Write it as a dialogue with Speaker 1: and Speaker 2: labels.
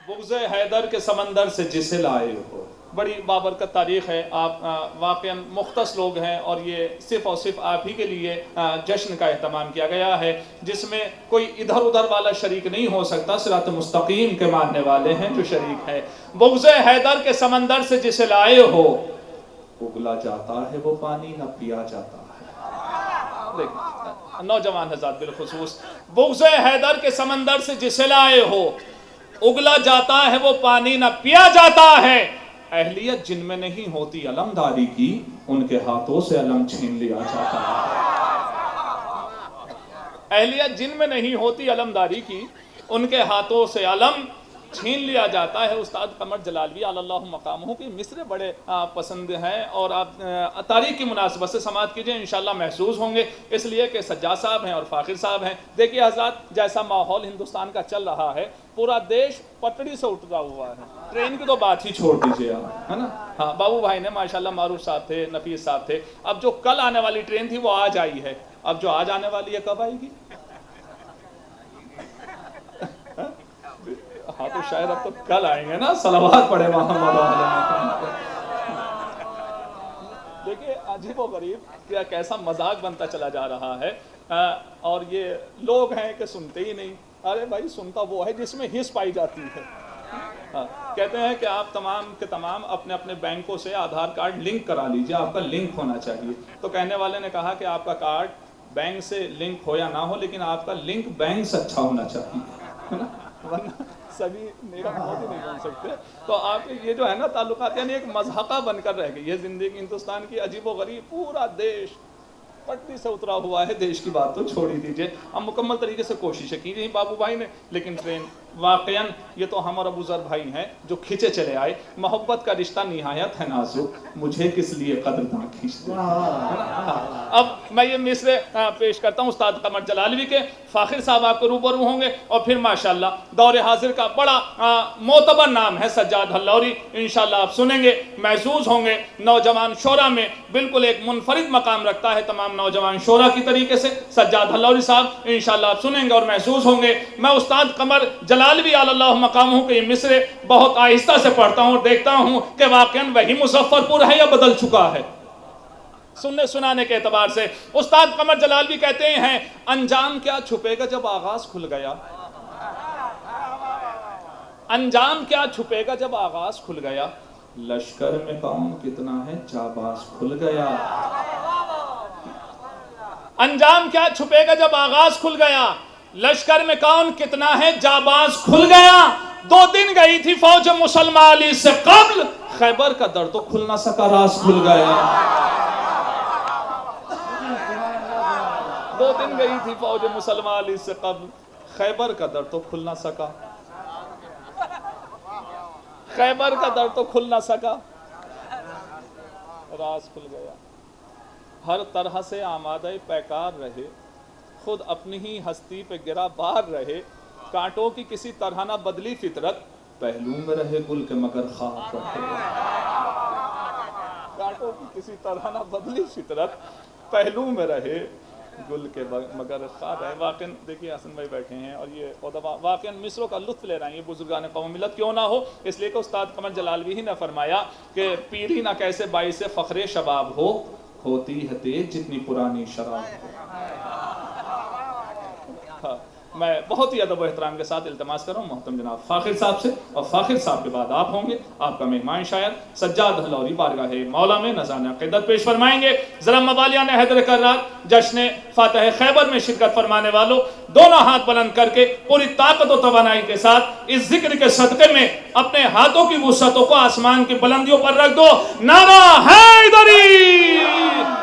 Speaker 1: بغض حیدر کے سمندر سے جسے لائے ہو. بڑی بابرکت تاریخ ہے. آپ واقعا مختص لوگ ہیں اور یہ صرف اور صرف آپ ہی کے لیے جشن کا اہتمام کیا گیا ہے جس میں کوئی ادھر ادھر والا شریک نہیں ہو سکتا. صراط مستقیم کے ماننے والے ہیں جو شریک ہے. بغض حیدر کے سمندر سے جسے لائے ہو اگلا جاتا ہے وہ پانی نہ پیا جاتا ہے. نوجوان حضرات بالخصوص بغض حیدر کے سمندر سے جسے لائے ہو اگلا جاتا ہے وہ پانی نہ پیا جاتا ہے. اہلیت جن میں نہیں ہوتی علمداری کی ان کے ہاتھوں سے علم چھین لیا جاتا ہے. اہلیت جن میں نہیں ہوتی علمداری کی ان کے ہاتھوں سے علم چھین لیا جاتا ہے. استاد قمر جلالوی علی اللہ مقامہ کی مصرے بڑے پسند ہیں اور آپ تاریخ کی مناسبت سے سماعت کیجئے انشاءاللہ محسوس ہوں گے. اس لیے کہ سجاد صاحب ہیں اور فاخر صاحب ہیں. دیکھیے حضرات جیسا ماحول ہندوستان کا چل رہا ہے پورا دیش پٹڑی سے اٹھا ہوا ہے. ٹرین کی تو بات ہی چھوڑ دیجئے آپ ہے نا. ہاں بابو بھائی نے ماشاءاللہ معروف صاحب تھے نفیس صاحب تھے. اب جو کل آنے والی ٹرین تھی وہ آج آئی ہے. اب جو آج آنے والی ہے کب آئے گی؟ ہاں تو شاید اب تو کل آئیں گے نا. صلوات پڑھے محمد علیہ. دیکھیے عجیب و غریب کیا کیسا مذاق بنتا چلا جا رہا ہے. اور یہ لوگ ہیں کہ سنتے ہی نہیں. ارے بھائی سنتا وہ ہے جس میں حص پائی جاتی ہے. کہتے ہیں کہ آپ تمام کے تمام اپنے اپنے بینکوں سے آدھار کارڈ لنک کرا لیجئے. آپ کا لنک ہونا چاہیے. تو کہنے والے نے کہا کہ آپ کا کارڈ بینک سے لنک ہو یا نہ ہو لیکن آپ کا لنک بینک سے اچھا ہونا چاہیے ورنہ سبھی نیرا موتی نہیں بن سکتے. تو آپ یہ جو ہے نا تعلقات یعنی ایک مضحکہ بن کر رہ گئی. یہ زندگی ہندوستان کی عجیب و غریب. پورا دیش پٹری سے اترا ہوا ہے. دیش کی بات تو چھوڑ ہی دیجئے. اب مکمل طریقے سے کوششیں کی گئی بابو بھائی نے لیکن ٹرین واقعاً یہ تو ہم اور ابو ذر بھائی ہیں جو کھچے چلے آئے. محبت کا رشتہ نہایت ہے نازک مجھے کس لیے قدرداں کھینچتے. اب میں یہ مصرے پیش کرتا ہوں استاد قمر جلالوی کے. فاخر صاحب آپ کو روبرو ہوں گے اور پھر ماشاءاللہ دور حاضر کا بڑا معتبر نام ہے سجاد حلوری. انشاءاللہ آپ سنیں گے محظوظ ہوں گے. نوجوان شورا میں بالکل ایک منفرد مقام رکھتا ہے تمام نوجوان شورا کی طریقے سے. سجاد حلوری صاحب انشاءاللہ آپ سنیں گے اور محظوظ ہوں گے. میں استاد قمر جلالوی علی اللہ مقامہ کے یہ مصرے بہت آہستہ سے پڑھتا ہوں اور دیکھتا ہوں کہ واقعاً وہی مظفر پور ہے یا بدل چکا ہے. سننے سنانے کے اعتبار سے استاد قمر جلالوی کہتے ہیں انجام کیا چھپے گا جب آغاز کھل گیا. انجام کیا چھپے گا جب آغاز کھل گیا. لشکر میں کون کتنا ہے جاباز کھل گیا. انجام کیا چھپے گا جب آغاز کھل گیا. لشکر میں کون کتنا ہے جاباز کھل گیا. 2 دن گئی تھی فوج مسلمہ علی سے قبل خیبر کا در تو کھل نہ سکا راز کھل گیا. 2 دن گئی تھی فوج مسلمہ علی سے قبل خیبر کا در تو کھل نہ سکا. خیبر کا در تو کھل نہ سکا راز کھل گیا. ہر طرح سے آمادہ پیکار رہے خود اپنی ہی ہستی پہ گرا بار رہے. کانٹوں کی کسی طرح نہ بدلی فطرت پہلو میں رہے گل کے مگر خواب رہے. کانٹوں کی کسی طرح نہ بدلی فطرت پہلو میں رہے گل کے مگر خواب رہے. واقعاً دیکھیے حسن بھائی بیٹھے ہیں اور یہ واقعاً مصروں کا لطف لے رہے ہیں. یہ بزرگان قوم ملت کیوں نہ ہو اس لیے کہ استاد قمر جلالوی ہی نے فرمایا کہ پیری نہ کیسے باعث فخر شباب ہو ہوتی ہے تیز جتنی پرانی شراب ہو. میں بہت ہی ادب و احترام کے ساتھ التماس کر رہا ہوں محترم جناب فاخر صاحب سے اور فاخر صاحب کے بعد آپ ہوں گے. آپ کا مہمان شاعر سجاد حلوری بارگاہ مولا میں نذران عقیدت پیش فرمائیں گے. ذرا موالیان حیدر کرات جشن فاتح خیبر میں شرکت فرمانے والوں دونوں ہاتھ بلند کر کے پوری طاقت و توانائی کے ساتھ اس ذکر کے صدقے میں اپنے ہاتھوں کی وسعتوں کو آسمان کی بلندیوں پر رکھ دو. نعرہ حیدری.